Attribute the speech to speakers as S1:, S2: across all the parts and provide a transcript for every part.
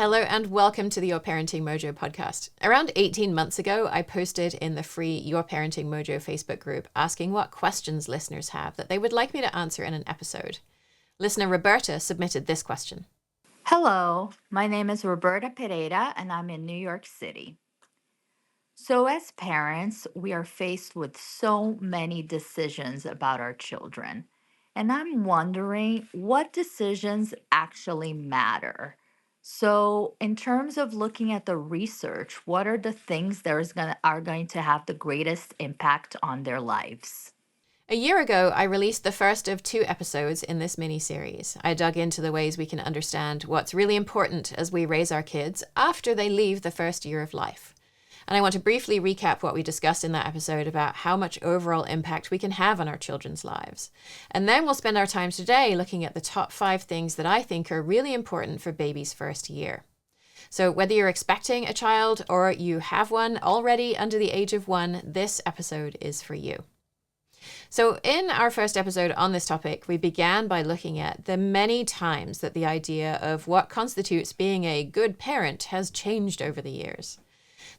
S1: Hello and welcome to the Your Parenting Mojo podcast. Around 18 months ago, I posted in the free Your Parenting Mojo Facebook group asking what questions listeners have that they would like me to answer in an episode. Listener Roberta submitted this question.
S2: Hello, my name is Roberta Pereira and I'm in New York City. So, as parents, we are faced with so many decisions about our children. And I'm wondering what decisions actually matter. So, in terms of looking at the research, what are the things that are going to have the greatest impact on their lives?
S1: A year ago, I released the first of 2 episodes in this mini-series. I dug into the ways we can understand what's really important as we raise our kids after they leave the first year of life. And I want to briefly recap what we discussed in that episode about how much overall impact we can have on our children's lives. And then we'll spend our time today looking at the top 5 things that I think are really important for baby's first year. So whether you're expecting a child or you have one already under the age of 1, this episode is for you. So in our first episode on this topic, we began by looking at the many times that the idea of what constitutes being a good parent has changed over the years.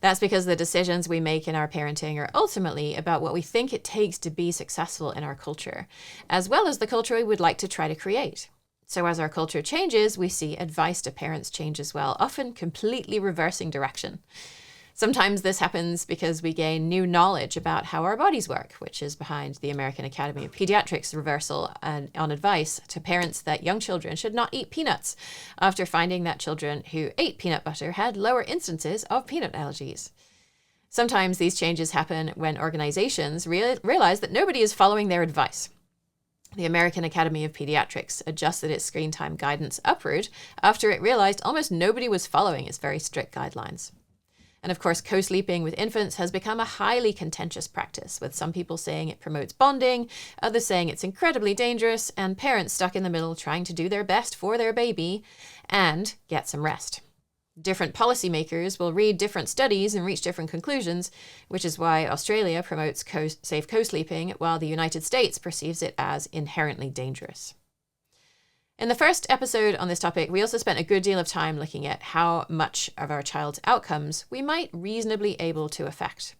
S1: That's because the decisions we make in our parenting are ultimately about what we think it takes to be successful in our culture, as well as the culture we would like to try to create. So as our culture changes, we see advice to parents change as well, often completely reversing direction. Sometimes this happens because we gain new knowledge about how our bodies work, which is behind the American Academy of Pediatrics' reversal on advice to parents that young children should not eat peanuts, after finding that children who ate peanut butter had lower instances of peanut allergies. Sometimes these changes happen when organizations realize that nobody is following their advice. The American Academy of Pediatrics adjusted its screen time guidance upward after it realized almost nobody was following its very strict guidelines. And of course, co-sleeping with infants has become a highly contentious practice, with some people saying it promotes bonding, others saying it's incredibly dangerous, and parents stuck in the middle trying to do their best for their baby and get some rest. Different policymakers will read different studies and reach different conclusions, which is why Australia promotes safe co-sleeping, while the United States perceives it as inherently dangerous. In the first episode on this topic, we also spent a good deal of time looking at how much of our child's outcomes we might reasonably able to affect.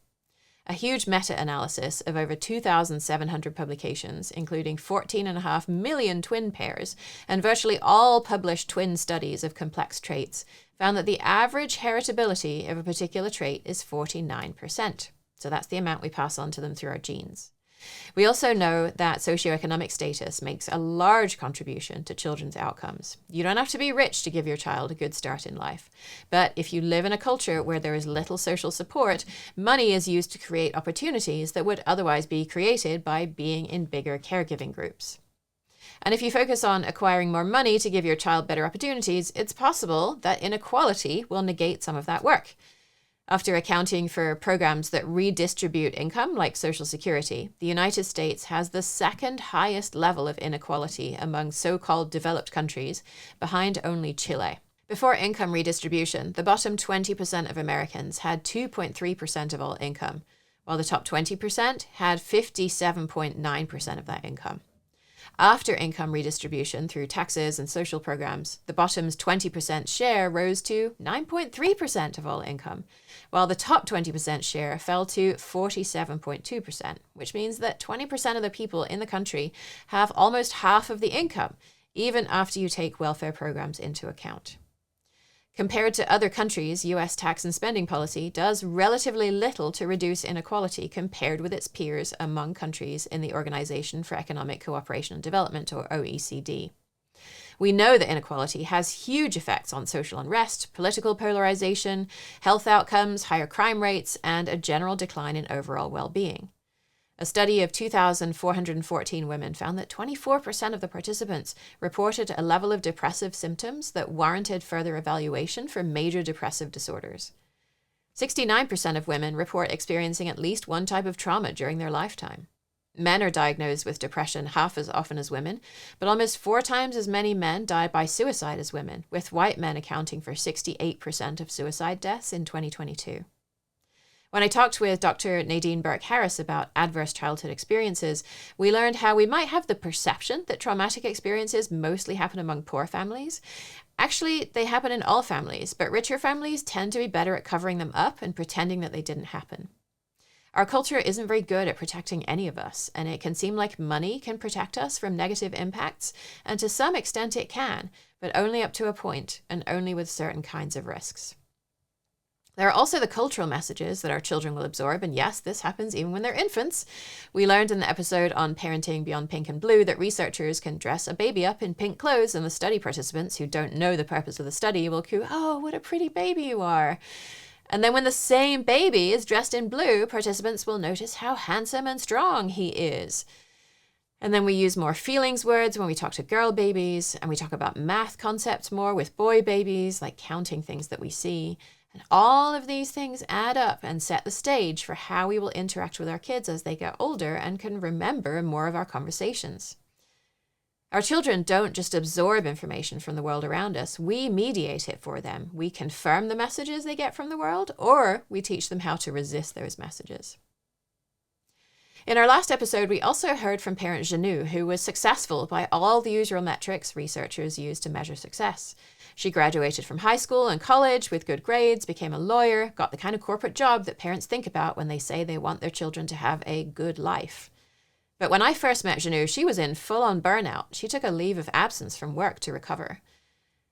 S1: A huge meta-analysis of over 2,700 publications, including 14.5 million twin pairs, and virtually all published twin studies of complex traits, found that the average heritability of a particular trait is 49%. So that's the amount we pass on to them through our genes. We also know that socioeconomic status makes a large contribution to children's outcomes. You don't have to be rich to give your child a good start in life. But if you live in a culture where there is little social support, money is used to create opportunities that would otherwise be created by being in bigger caregiving groups. And if you focus on acquiring more money to give your child better opportunities, it's possible that inequality will negate some of that work. After accounting for programs that redistribute income, like Social Security, the United States has the second highest level of inequality among so-called developed countries, behind only Chile. Before income redistribution, the bottom 20% of Americans had 2.3% of all income, while the top 20% had 57.9% of that income. After income redistribution through taxes and social programs, the bottom's 20% share rose to 9.3% of all income, while the top 20% share fell to 47.2%, which means that 20% of the people in the country have almost half of the income, even after you take welfare programs into account. Compared to other countries, U.S. tax and spending policy does relatively little to reduce inequality compared with its peers among countries in the Organization for Economic Cooperation and Development, or OECD. We know that inequality has huge effects on social unrest, political polarization, health outcomes, higher crime rates, and a general decline in overall well-being. A study of 2,414 women found that 24% of the participants reported a level of depressive symptoms that warranted further evaluation for major depressive disorders. 69% of women report experiencing at least one type of trauma during their lifetime. Men are diagnosed with depression half as often as women, but almost 4 times as many men died by suicide as women, with white men accounting for 68% of suicide deaths in 2022. When I talked with Dr. Nadine Burke-Harris about adverse childhood experiences, we learned how we might have the perception that traumatic experiences mostly happen among poor families, Actually, they happen in all families, but richer families tend to be better at covering them up and pretending that they didn't happen. Our culture isn't very good at protecting any of us, and it can seem like money can protect us from negative impacts, and to some extent it can, but only up to a point, and only with certain kinds of risks. There are also the cultural messages that our children will absorb, and yes, this happens even when they're infants. We learned in the episode on Parenting Beyond Pink and Blue that researchers can dress a baby up in pink clothes, and the study participants who don't know the purpose of the study will coo, "Oh, what a pretty baby you are." And then when the same baby is dressed in blue, participants will notice how handsome and strong he is. And then we use more feelings words when we talk to girl babies, and we talk about math concepts more with boy babies, like counting things that we see. And all of these things add up and set the stage for how we will interact with our kids as they get older and can remember more of our conversations. Our children don't just absorb information from the world around us. We mediate it for them. We confirm the messages they get from the world, or we teach them how to resist those messages. In our last episode, we also heard from parent Janu, who was successful by all the usual metrics researchers use to measure success. She graduated from high school and college with good grades, became a lawyer, got the kind of corporate job that parents think about when they say they want their children to have a good life. But when I first met Janu, she was in full-on burnout. She took a leave of absence from work to recover.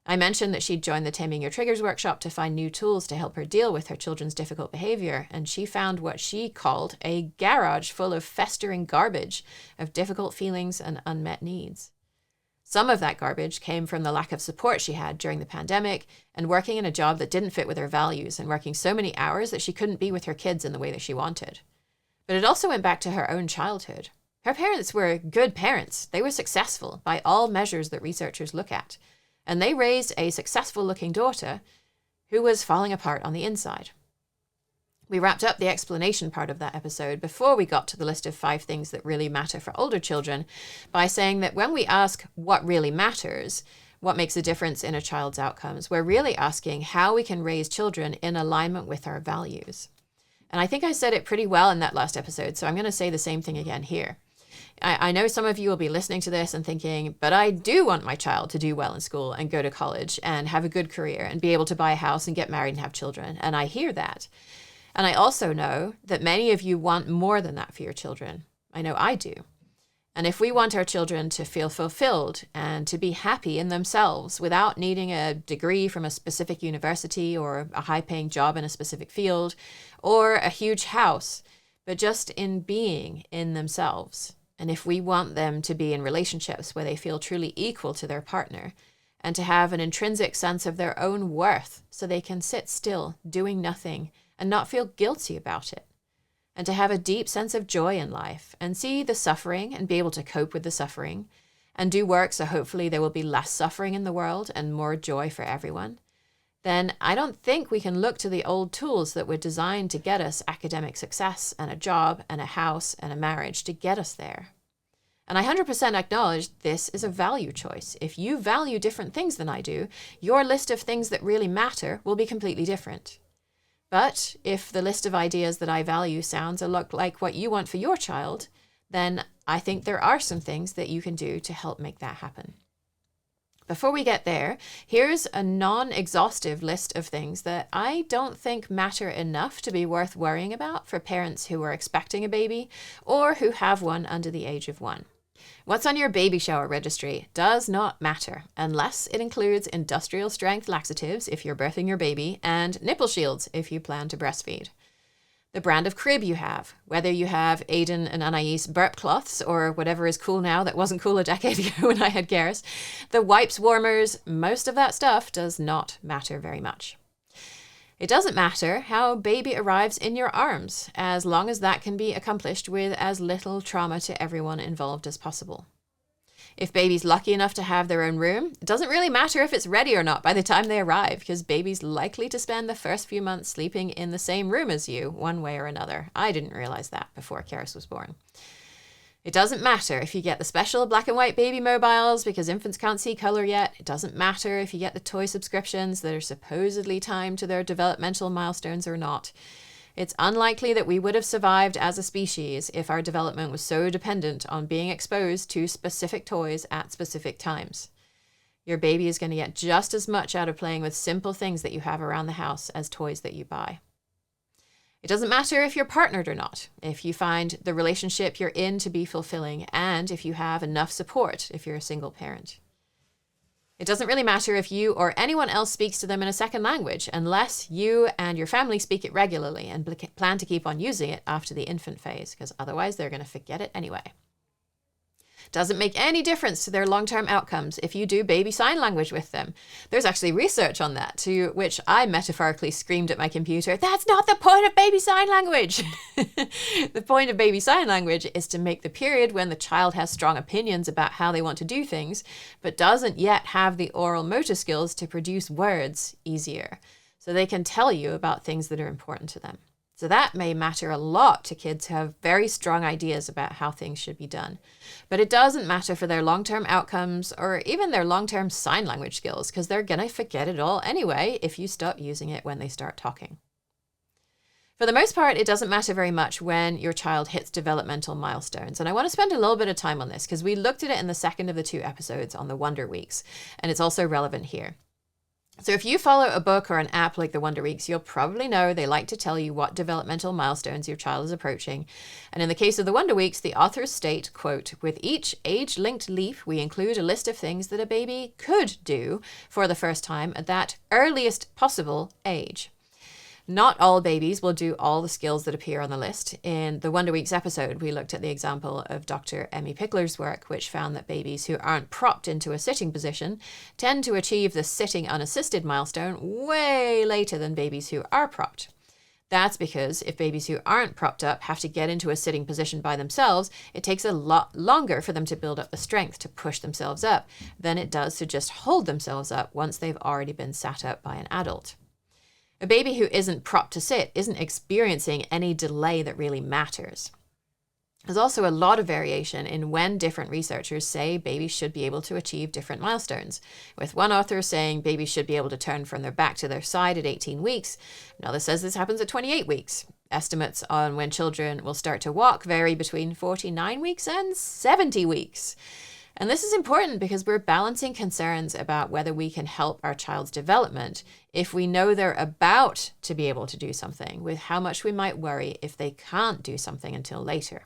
S1: I mentioned that she'd joined the Taming Your Triggers workshop to find new tools to help her deal with her children's difficult behavior, and she found what she called a garage full of festering garbage of difficult feelings and unmet needs. Some of that garbage came from the lack of support she had during the pandemic and working in a job that didn't fit with her values and working so many hours that she couldn't be with her kids in the way that she wanted. But it also went back to her own childhood. Her parents were good parents. They were successful by all measures that researchers look at. And they raised a successful-looking daughter who was falling apart on the inside. We wrapped up the explanation part of that episode before we got to the list of 5 things that really matter for older children by saying that when we ask what really matters, what makes a difference in a child's outcomes, we're really asking how we can raise children in alignment with our values. And I think I said it pretty well in that last episode, so I'm going to say the same thing again here. I know some of you will be listening to this and thinking, but I do want my child to do well in school and go to college and have a good career and be able to buy a house and get married and have children. And I hear that. And I also know that many of you want more than that for your children. I know I do. And if we want our children to feel fulfilled and to be happy in themselves without needing a degree from a specific university or a high-paying job in a specific field or a huge house, but just in being in themselves, and if we want them to be in relationships where they feel truly equal to their partner and to have an intrinsic sense of their own worth so they can sit still doing nothing and not feel guilty about it, and to have a deep sense of joy in life and see the suffering and be able to cope with the suffering and do work so hopefully there will be less suffering in the world and more joy for everyone, then I don't think we can look to the old tools that were designed to get us academic success and a job and a house and a marriage to get us there. And I 100% acknowledge this is a value choice. If you value different things than I do, your list of things that really matter will be completely different. But if the list of ideas that I value sounds a lot like what you want for your child, then I think there are some things that you can do to help make that happen. Before we get there, here's a non-exhaustive list of things that I don't think matter enough to be worth worrying about for parents who are expecting a baby or who have one under the age of 1. What's on your baby shower registry does not matter unless it includes industrial strength laxatives if you're birthing your baby and nipple shields if you plan to breastfeed. The brand of crib you have, whether you have Aiden and Anais burp cloths or whatever is cool now that wasn't cool a decade ago when I had Garrus, the wipes, warmers, most of that stuff does not matter very much. It doesn't matter how baby arrives in your arms, as long as that can be accomplished with as little trauma to everyone involved as possible. If baby's lucky enough to have their own room, it doesn't really matter if it's ready or not by the time they arrive, because baby's likely to spend the first few months sleeping in the same room as you, one way or another. I didn't realize that before Karis was born. It doesn't matter if you get the special black and white baby mobiles because infants can't see color yet. It doesn't matter if you get the toy subscriptions that are supposedly timed to their developmental milestones or not. It's unlikely that we would have survived as a species if our development was so dependent on being exposed to specific toys at specific times. Your baby is going to get just as much out of playing with simple things that you have around the house as toys that you buy. It doesn't matter if you're partnered or not, if you find the relationship you're in to be fulfilling, and if you have enough support if you're a single parent. It doesn't really matter if you or anyone else speaks to them in a second language, unless you and your family speak it regularly and plan to keep on using it after the infant phase, because otherwise they're going to forget it anyway. Doesn't make any difference to their long-term outcomes if you do baby sign language with them. There's actually research on that, to which I metaphorically screamed at my computer, "That's not the point of baby sign language!" The point of baby sign language is to make the period when the child has strong opinions about how they want to do things, but doesn't yet have the oral motor skills to produce words easier, so they can tell you about things that are important to them. So that may matter a lot to kids who have very strong ideas about how things should be done. But it doesn't matter for their long-term outcomes or even their long-term sign language skills, because they're going to forget it all anyway if you stop using it when they start talking. For the most part, it doesn't matter very much when your child hits developmental milestones. And I want to spend a little bit of time on this because we looked at it in the second of the 2 episodes on the Wonder Weeks, and it's also relevant here. So if you follow a book or an app like the Wonder Weeks, you'll probably know they like to tell you what developmental milestones your child is approaching. And in the case of the Wonder Weeks, the authors state, quote, "With each age-linked leaf, we include a list of things that a baby could do for the first time at that earliest possible age." Not all babies will do all the skills that appear on the list. In the Wonder Weeks episode, we looked at the example of Dr. Emmy Pickler's work, which found that babies who aren't propped into a sitting position tend to achieve the sitting unassisted milestone way later than babies who are propped. That's because if babies who aren't propped up have to get into a sitting position by themselves, it takes a lot longer for them to build up the strength to push themselves up than it does to just hold themselves up once they've already been sat up by an adult. A baby who isn't propped to sit isn't experiencing any delay that really matters. There's also a lot of variation in when different researchers say babies should be able to achieve different milestones, with one author saying babies should be able to turn from their back to their side at 18 weeks. Another says this happens at 28 weeks. Estimates on when children will start to walk vary between 49 weeks and 70 weeks. And this is important because we're balancing concerns about whether we can help our child's development if we know they're about to be able to do something, with how much we might worry if they can't do something until later.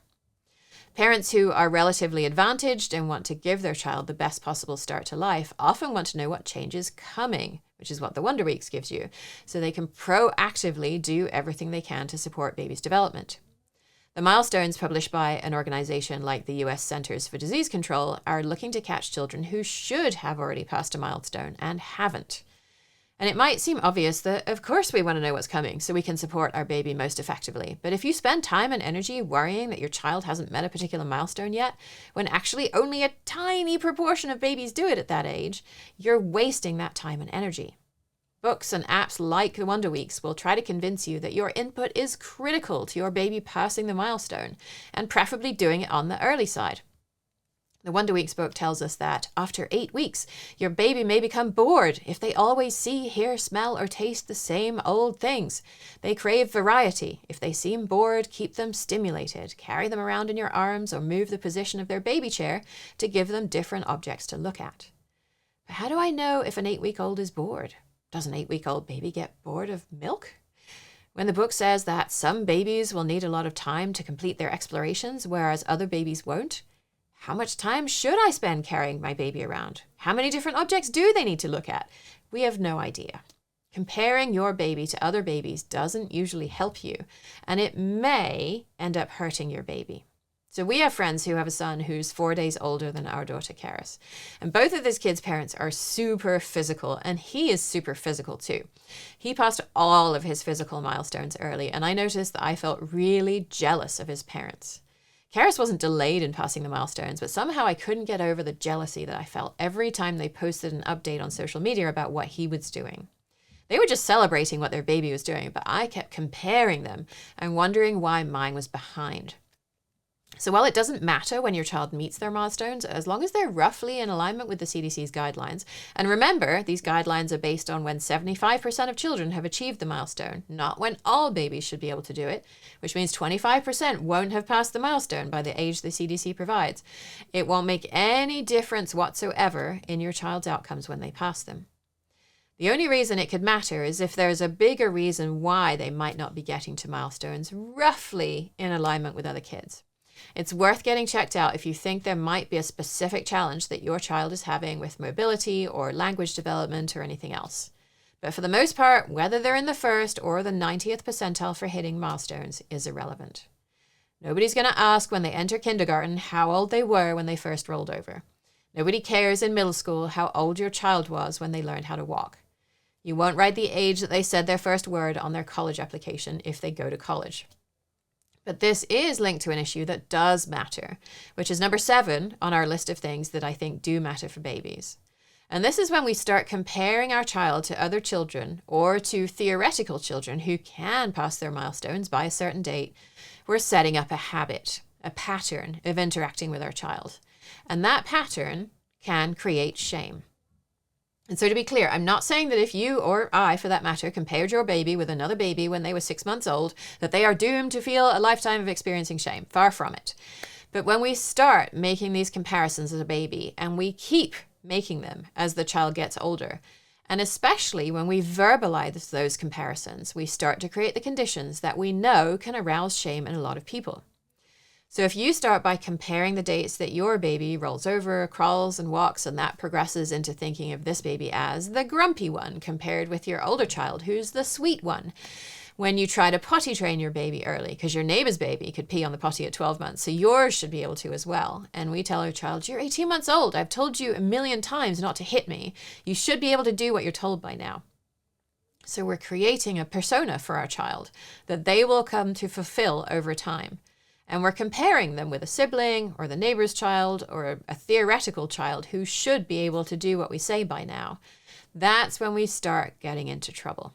S1: Parents who are relatively advantaged and want to give their child the best possible start to life often want to know what change is coming, which is what the Wonder Weeks gives you, so they can proactively do everything they can to support baby's development. The milestones published by an organization like the US Centers for Disease Control are looking to catch children who should have already passed a milestone and haven't. And it might seem obvious that, of course, we want to know what's coming so we can support our baby most effectively. But if you spend time and energy worrying that your child hasn't met a particular milestone yet, when actually only a tiny proportion of babies do it at that age, you're wasting that time and energy. Books and apps like the Wonder Weeks will try to convince you that your input is critical to your baby passing the milestone, and preferably doing it on the early side. The Wonder Weeks book tells us that after 8 weeks, your baby may become bored if they always see, hear, smell, or taste the same old things. They crave variety. If they seem bored, keep them stimulated. Carry them around in your arms or move the position of their baby chair to give them different objects to look at. But how do I know if an 8-week-old is bored? Does an 8-week-old baby get bored of milk? When the book says that some babies will need a lot of time to complete their explorations, whereas other babies won't, how much time should I spend carrying my baby around? How many different objects do they need to look at? We have no idea. Comparing your baby to other babies doesn't usually help you, and it may end up hurting your baby. So we have friends who have a son who's 4 days older than our daughter, Karis. And both of his kids' parents are super physical, and he is super physical too. He passed all of his physical milestones early, and I noticed that I felt really jealous of his parents. Karis wasn't delayed in passing the milestones, but somehow I couldn't get over the jealousy that I felt every time they posted an update on social media about what he was doing. They were just celebrating what their baby was doing, but I kept comparing them and wondering why mine was behind. So while it doesn't matter when your child meets their milestones, as long as they're roughly in alignment with the CDC's guidelines, and remember, these guidelines are based on when 75% of children have achieved the milestone, not when all babies should be able to do it, which means 25% won't have passed the milestone by the age the CDC provides. It won't make any difference whatsoever in your child's outcomes when they pass them. The only reason it could matter is if there's a bigger reason why they might not be getting to milestones roughly in alignment with other kids. It's worth getting checked out if you think there might be a specific challenge that your child is having with mobility or language development or anything else. But for the most part, whether they're in the first or the 90th percentile for hitting milestones is irrelevant. Nobody's going to ask when they enter kindergarten how old they were when they first rolled over. Nobody cares in middle school how old your child was when they learned how to walk. You won't write the age that they said their first word on their college application if they go to college. But this is linked to an issue that does matter, which is number 7 on our list of things that I think do matter for babies. And this is when we start comparing our child to other children or to theoretical children who can pass their milestones by a certain date. We're setting up a habit, a pattern of interacting with our child. And that pattern can create shame. And so to be clear, I'm not saying that if you, or I for that matter, compared your baby with another baby when they were 6 months old, that they are doomed to feel a lifetime of experiencing shame. Far from it. But when we start making these comparisons as a baby, and we keep making them as the child gets older, and especially when we verbalize those comparisons, we start to create the conditions that we know can arouse shame in a lot of people. So if you start by comparing the dates that your baby rolls over, crawls, and walks, and that progresses into thinking of this baby as the grumpy one compared with your older child who's the sweet one. When you try to potty train your baby early, because your neighbor's baby could pee on the potty at 12 months, so yours should be able to as well. And we tell our child, you're 18 months old. I've told you a million times not to hit me. You should be able to do what you're told by now. So we're creating a persona for our child that they will come to fulfill over time. And we're comparing them with a sibling or the neighbor's child or a theoretical child who should be able to do what we say by now. That's when we start getting into trouble.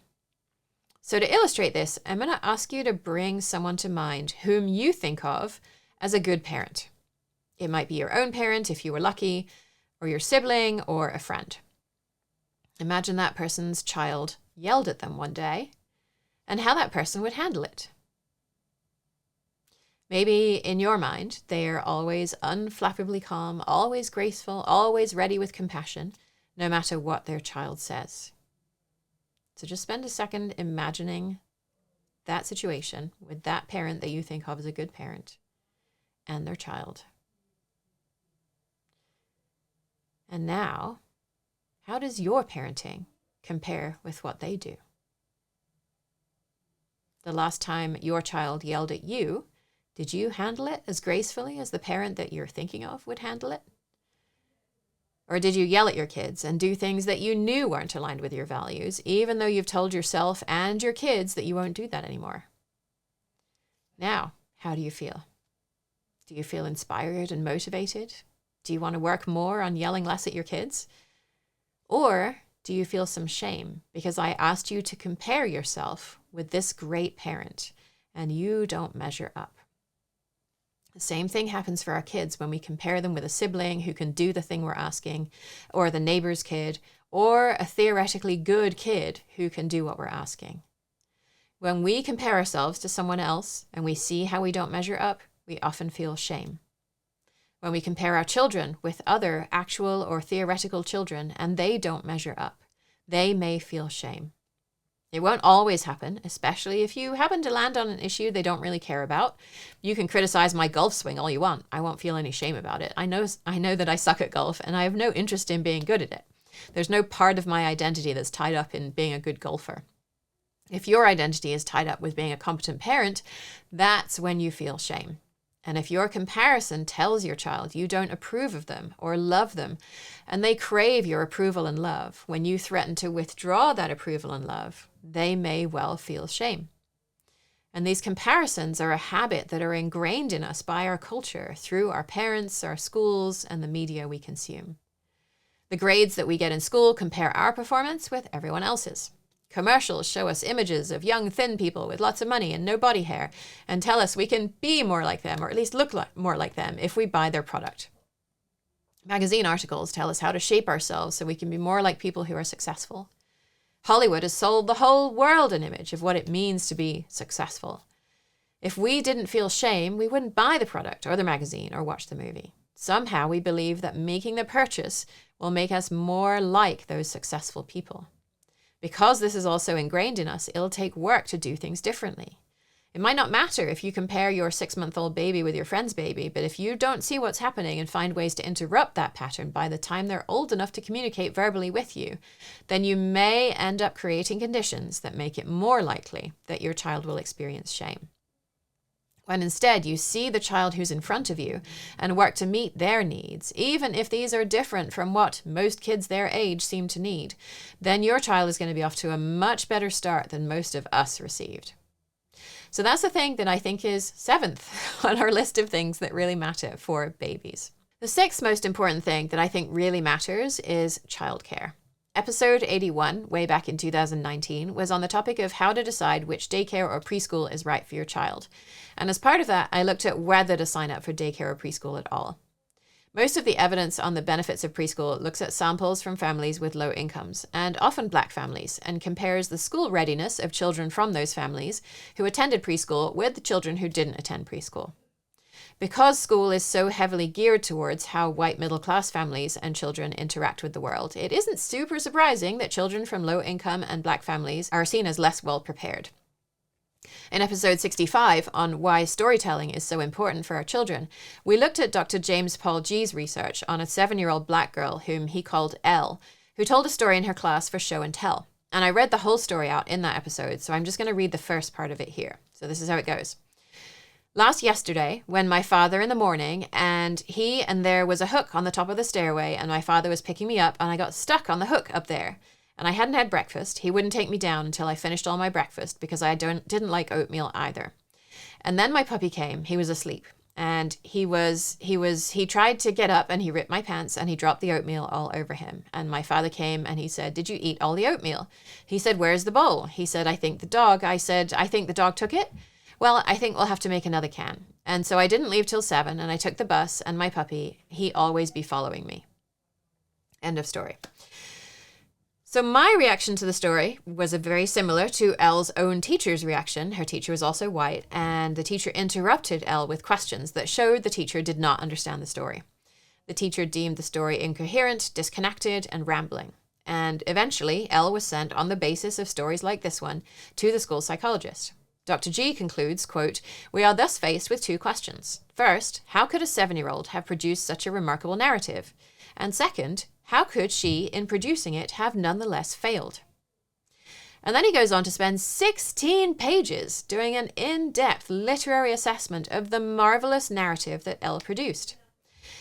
S1: So to illustrate this, I'm going to ask you to bring someone to mind whom you think of as a good parent. It might be your own parent if you were lucky, or your sibling, or a friend. Imagine that person's child yelled at them one day and how that person would handle it. Maybe in your mind, they are always unflappably calm, always graceful, always ready with compassion, no matter what their child says. So just spend a second imagining that situation with that parent that you think of as a good parent and their child. And now, how does your parenting compare with what they do? The last time your child yelled at you, did you handle it as gracefully as the parent that you're thinking of would handle it? Or did you yell at your kids and do things that you knew weren't aligned with your values, even though you've told yourself and your kids that you won't do that anymore? Now, how do you feel? Do you feel inspired and motivated? Do you want to work more on yelling less at your kids? Or do you feel some shame because I asked you to compare yourself with this great parent and you don't measure up? The same thing happens for our kids when we compare them with a sibling who can do the thing we're asking, or the neighbor's kid, or a theoretically good kid who can do what we're asking. When we compare ourselves to someone else and we see how we don't measure up, we often feel shame. When we compare our children with other actual or theoretical children and they don't measure up, they may feel shame. It won't always happen, especially if you happen to land on an issue they don't really care about. You can criticize my golf swing all you want. I won't feel any shame about it. I know that I suck at golf and I have no interest in being good at it. There's no part of my identity that's tied up in being a good golfer. If your identity is tied up with being a competent parent, that's when you feel shame. And if your comparison tells your child you don't approve of them or love them, and they crave your approval and love, when you threaten to withdraw that approval and love, they may well feel shame. And these comparisons are a habit that are ingrained in us by our culture through our parents, our schools, and the media we consume. The grades that we get in school compare our performance with everyone else's. Commercials show us images of young, thin people with lots of money and no body hair and tell us we can be more like them, or at least look more like them, if we buy their product. Magazine articles tell us how to shape ourselves so we can be more like people who are successful. Hollywood has sold the whole world an image of what it means to be successful. If we didn't feel shame, we wouldn't buy the product or the magazine or watch the movie. Somehow we believe that making the purchase will make us more like those successful people. Because this is also ingrained in us, it'll take work to do things differently. It might not matter if you compare your 6-month-old baby with your friend's baby, but if you don't see what's happening and find ways to interrupt that pattern by the time they're old enough to communicate verbally with you, then you may end up creating conditions that make it more likely that your child will experience shame. When instead you see the child who's in front of you and work to meet their needs, even if these are different from what most kids their age seem to need, then your child is going to be off to a much better start than most of us received. So that's the thing that I think is 7th on our list of things that really matter for babies. The 6th most important thing that I think really matters is childcare. Episode 81, way back in 2019, was on the topic of how to decide which daycare or preschool is right for your child. And as part of that, I looked at whether to sign up for daycare or preschool at all. Most of the evidence on the benefits of preschool looks at samples from families with low incomes, and often Black families, and compares the school readiness of children from those families who attended preschool with the children who didn't attend preschool. Because school is so heavily geared towards how white middle-class families and children interact with the world, it isn't super surprising that children from low-income and Black families are seen as less well-prepared. In episode 65 on why storytelling is so important for our children, we looked at Dr. James Paul Gee's research on a 7-year-old Black girl whom he called Elle, who told a story in her class for show and tell. And I read the whole story out in that episode, so I'm just going to read the first part of it here. So this is how it goes. Last yesterday, when my father in the morning, and there was a hook on the top of the stairway, and my father was picking me up, and I got stuck on the hook up there. And I hadn't had breakfast. He wouldn't take me down until I finished all my breakfast because I didn't like oatmeal either. And then my puppy came. He was asleep. And he tried to get up and he ripped my pants and he dropped the oatmeal all over him. And my father came and he said, "Did you eat all the oatmeal?" He said, "Where's the bowl?" He said, "I think the dog." I said, "I think the dog took it." "Well, I think we'll have to make another can." And so I didn't leave till 7 and I took the bus, and my puppy, he always be following me. End of story. So my reaction to the story was very similar to Elle's own teacher's reaction. Her teacher was also white, and the teacher interrupted Elle with questions that showed the teacher did not understand the story. The teacher deemed the story incoherent, disconnected, and rambling. And eventually, Elle was sent on the basis of stories like this one to the school psychologist. Dr. G concludes, quote, "We are thus faced with 2 questions. First, how could a 7-year-old have produced such a remarkable narrative? And second, how could she, in producing it, have nonetheless failed?" And then he goes on to spend 16 pages doing an in-depth literary assessment of the marvelous narrative that Elle produced.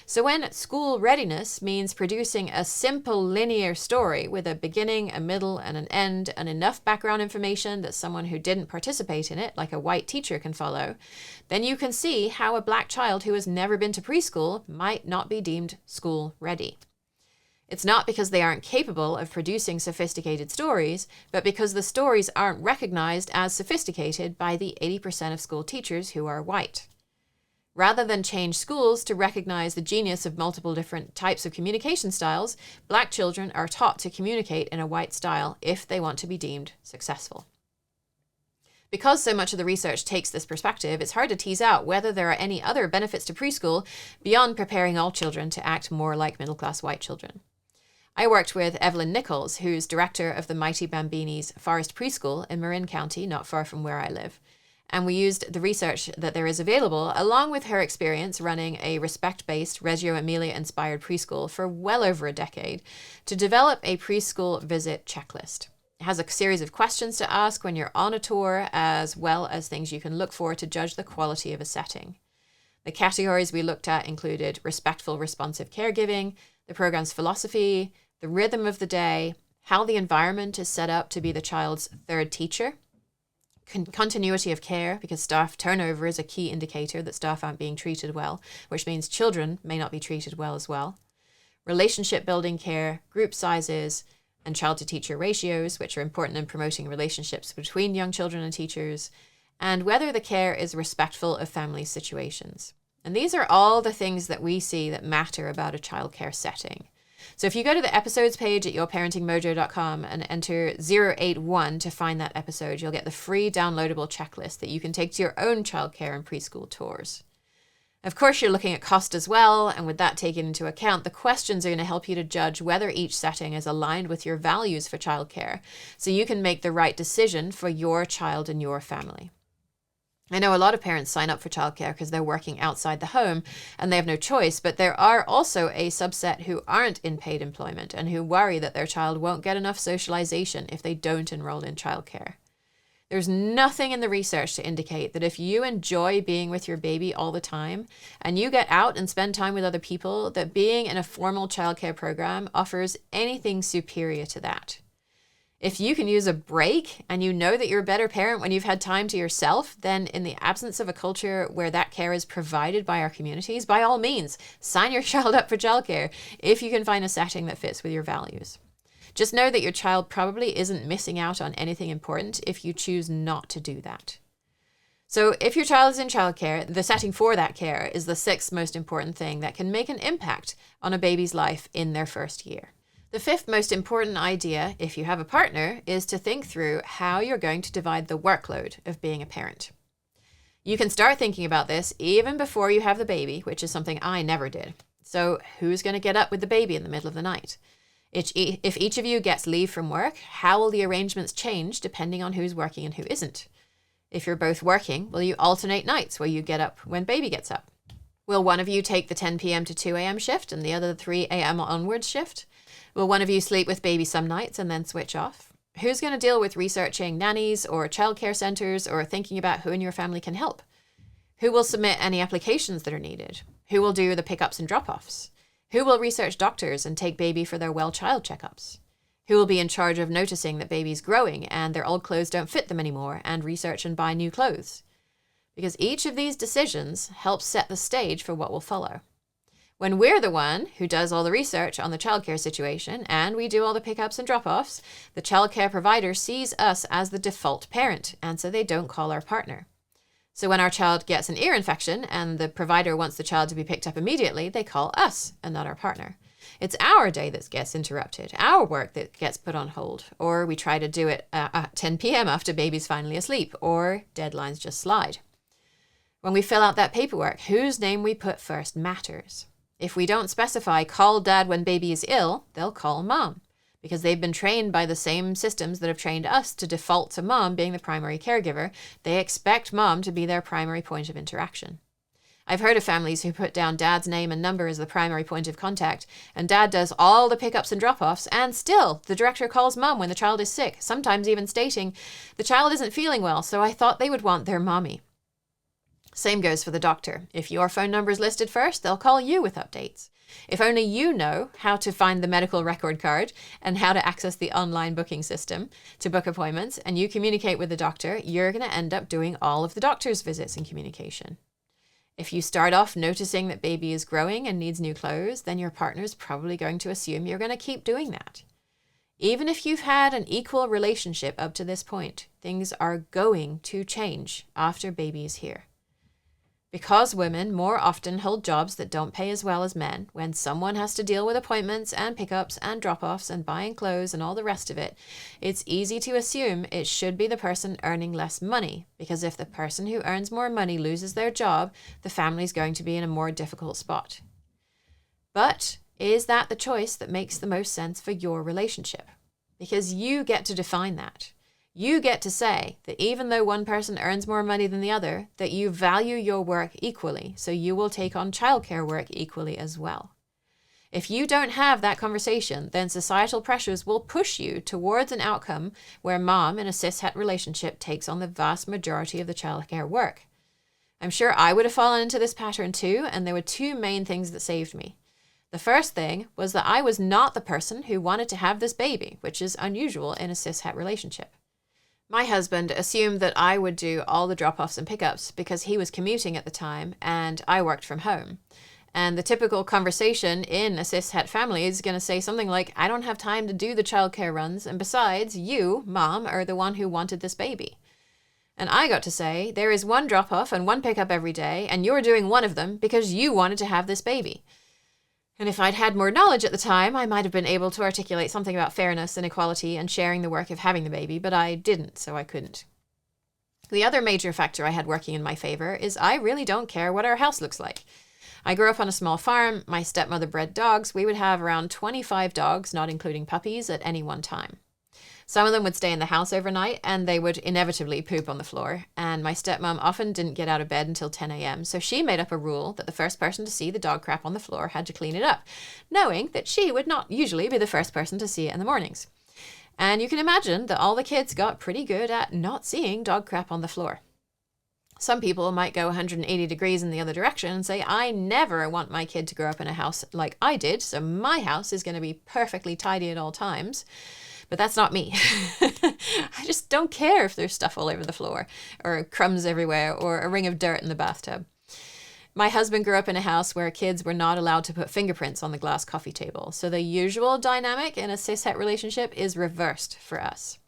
S1: So when school readiness means producing a simple linear story with a beginning, a middle, and an end, and enough background information that someone who didn't participate in it, like a white teacher, can follow, then you can see how a Black child who has never been to preschool might not be deemed school ready. It's not because they aren't capable of producing sophisticated stories, but because the stories aren't recognized as sophisticated by the 80% of school teachers who are white. Rather than change schools to recognize the genius of multiple different types of communication styles, Black children are taught to communicate in a white style if they want to be deemed successful. Because so much of the research takes this perspective, it's hard to tease out whether there are any other benefits to preschool beyond preparing all children to act more like middle-class white children. I worked with Evelyn Nichols, who's director of the Mighty Bambini's Forest Preschool in Marin County, not far from where I live. And we used the research that there is available, along with her experience running a respect-based Reggio Emilia-inspired preschool for well over a decade, to develop a preschool visit checklist. It has a series of questions to ask when you're on a tour, as well as things you can look for to judge the quality of a setting. The categories we looked at included respectful, responsive caregiving, the program's philosophy, the rhythm of the day, how the environment is set up to be the child's third teacher, continuity of care, because staff turnover is a key indicator that staff aren't being treated well, which means children may not be treated well as well, relationship building care, group sizes, and child-to-teacher ratios, which are important in promoting relationships between young children and teachers, and whether the care is respectful of family situations. And these are all the things that we see that matter about a childcare setting. So if you go to the episodes page at yourparentingmojo.com and enter 081 to find that episode, you'll get the free downloadable checklist that you can take to your own childcare and preschool tours. Of course, you're looking at cost as well, and with that taken into account, the questions are going to help you to judge whether each setting is aligned with your values for childcare, so you can make the right decision for your child and your family. I know a lot of parents sign up for childcare because they're working outside the home and they have no choice, but there are also a subset who aren't in paid employment and who worry that their child won't get enough socialization if they don't enroll in childcare. There's nothing in the research to indicate that if you enjoy being with your baby all the time and you get out and spend time with other people, that being in a formal childcare program offers anything superior to that. If you can use a break and you know that you're a better parent when you've had time to yourself, then in the absence of a culture where that care is provided by our communities, by all means, sign your child up for childcare if you can find a setting that fits with your values. Just know that your child probably isn't missing out on anything important if you choose not to do that. So if your child is in childcare, the setting for that care is the sixth most important thing that can make an impact on a baby's life in their first year. The fifth most important idea, if you have a partner, is to think through how you're going to divide the workload of being a parent. You can start thinking about this even before you have the baby, which is something I never did. So who's going to get up with the baby in the middle of the night? If each of you gets leave from work, how will the arrangements change depending on who's working and who isn't? If you're both working, will you alternate nights where you get up when baby gets up? Will one of you take the 10 p.m. to 2 a.m. shift and the other 3 a.m. onwards shift? Will one of you sleep with baby some nights and then switch off? Who's going to deal with researching nannies or childcare centers or thinking about who in your family can help? Who will submit any applications that are needed? Who will do the pickups and drop-offs? Who will research doctors and take baby for their well child checkups? Who will be in charge of noticing that baby's growing and their old clothes don't fit them anymore and research and buy new clothes? Because each of these decisions helps set the stage for what will follow. When we're the one who does all the research on the childcare situation and we do all the pickups and drop-offs, the childcare provider sees us as the default parent, and so they don't call our partner. So when our child gets an ear infection and the provider wants the child to be picked up immediately, they call us and not our partner. It's our day that gets interrupted, our work that gets put on hold, or we try to do it at 10 p.m. after baby's finally asleep, or deadlines just slide. When we fill out that paperwork, whose name we put first matters. If we don't specify call dad when baby is ill, they'll call mom because they've been trained by the same systems that have trained us to default to mom being the primary caregiver. They expect mom to be their primary point of interaction. I've heard of families who put down dad's name and number as the primary point of contact, and dad does all the pickups and drop-offs, and still the director calls mom when the child is sick, sometimes even stating, the child isn't feeling well, so I thought they would want their mommy. Same goes for the doctor. If your phone number is listed first, they'll call you with updates. If only you know how to find the medical record card and how to access the online booking system to book appointments, and you communicate with the doctor, you're going to end up doing all of the doctor's visits and communication. If you start off noticing that baby is growing and needs new clothes, then your partner's probably going to assume you're going to keep doing that. Even if you've had an equal relationship up to this point, things are going to change after baby is here. Because women more often hold jobs that don't pay as well as men, when someone has to deal with appointments and pickups and drop-offs and buying clothes and all the rest of it, it's easy to assume it should be the person earning less money, because if the person who earns more money loses their job, the family's going to be in a more difficult spot. But is that the choice that makes the most sense for your relationship? Because you get to define that. You get to say that even though one person earns more money than the other, that you value your work equally, so you will take on childcare work equally as well. If you don't have that conversation, then societal pressures will push you towards an outcome where mom in a cis-het relationship takes on the vast majority of the childcare work. I'm sure I would have fallen into this pattern too, and there were two main things that saved me. The first thing was that I was not the person who wanted to have this baby, which is unusual in a cis-het relationship. My husband assumed that I would do all the drop-offs and pickups because he was commuting at the time and I worked from home. And the typical conversation in a cis-het family is going to say something like, I don't have time to do the childcare runs, and besides, you, mom, are the one who wanted this baby. And I got to say, there is one drop-off and one pickup every day, and you're doing one of them because you wanted to have this baby. And if I'd had more knowledge at the time, I might have been able to articulate something about fairness and equality and sharing the work of having the baby, but I didn't, so I couldn't. The other major factor I had working in my favor is I really don't care what our house looks like. I grew up on a small farm. My stepmother bred dogs. We would have around 25 dogs, not including puppies, at any one time. Some of them would stay in the house overnight, and they would inevitably poop on the floor. And my stepmom often didn't get out of bed until 10 a.m., so she made up a rule that the first person to see the dog crap on the floor had to clean it up, knowing that she would not usually be the first person to see it in the mornings. And you can imagine that all the kids got pretty good at not seeing dog crap on the floor. Some people might go 180 degrees in the other direction and say, I never want my kid to grow up in a house like I did, so my house is going to be perfectly tidy at all times. But that's not me. I just don't care if there's stuff all over the floor, or crumbs everywhere, or a ring of dirt in the bathtub. My husband grew up in a house where kids were not allowed to put fingerprints on the glass coffee table, so the usual dynamic in a cis-het relationship is reversed for us.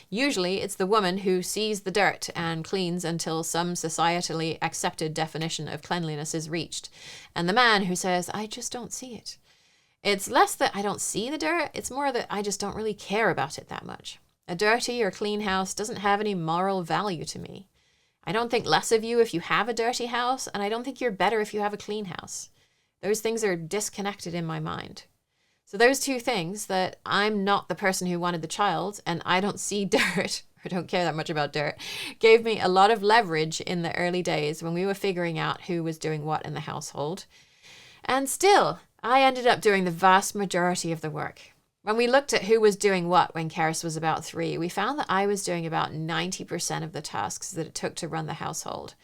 S1: Usually, it's the woman who sees the dirt and cleans until some societally accepted definition of cleanliness is reached, and the man who says, I just don't see it. It's less that I don't see the dirt, it's more that I just don't really care about it that much. A dirty or clean house doesn't have any moral value to me. I don't think less of you if you have a dirty house, and I don't think you're better if you have a clean house. Those things are disconnected in my mind. So those two things, that I'm not the person who wanted the child and I don't see dirt, or don't care that much about dirt, gave me a lot of leverage in the early days when we were figuring out who was doing what in the household. And still, I ended up doing the vast majority of the work. When we looked at who was doing what when Karis was about 3, we found that I was doing about 90% of the tasks that it took to run the household.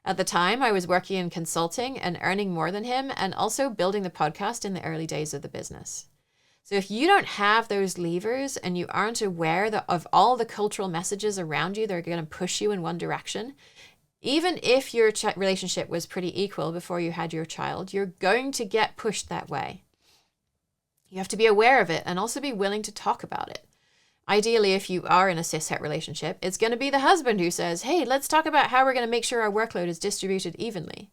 S1: At the time, I was working in consulting and earning more than him, and also building the podcast in the early days of the business. So if you don't have those levers and you aren't aware of all the cultural messages around you that are going to push you in one direction, even if your relationship was pretty equal before you had your child, you're going to get pushed that way. You have to be aware of it and also be willing to talk about it. Ideally, if you are in a cis-het relationship, it's going to be the husband who says, hey, let's talk about how we're going to make sure our workload is distributed evenly.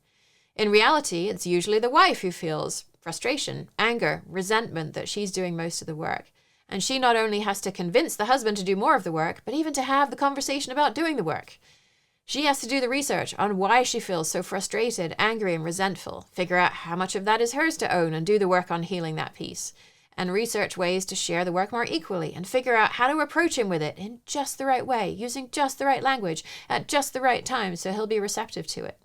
S1: In reality, it's usually the wife who feels frustration, anger, resentment that she's doing most of the work. And she not only has to convince the husband to do more of the work, but even to have the conversation about doing the work. She has to do the research on why she feels so frustrated, angry, and resentful, figure out how much of that is hers to own, and do the work on healing that piece, and research ways to share the work more equally, and figure out how to approach him with it in just the right way, using just the right language, at just the right time, so he'll be receptive to it.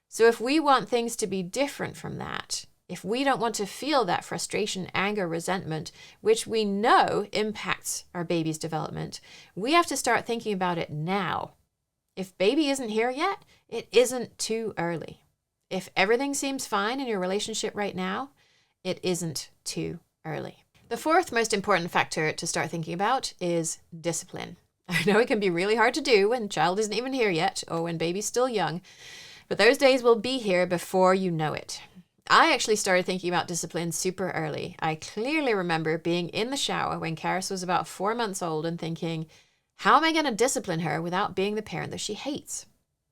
S1: So if we want things to be different from that, if we don't want to feel that frustration, anger, resentment, which we know impacts our baby's development, we have to start thinking about it now. If baby isn't here yet, it isn't too early. If everything seems fine in your relationship right now, it isn't too early. The fourth most important factor to start thinking about is discipline. I know it can be really hard to do when child isn't even here yet, or when baby's still young, but those days will be here before you know it. I actually started thinking about discipline super early. I clearly remember being in the shower when Karis was about 4 months old and thinking, how am I going to discipline her without being the parent that she hates?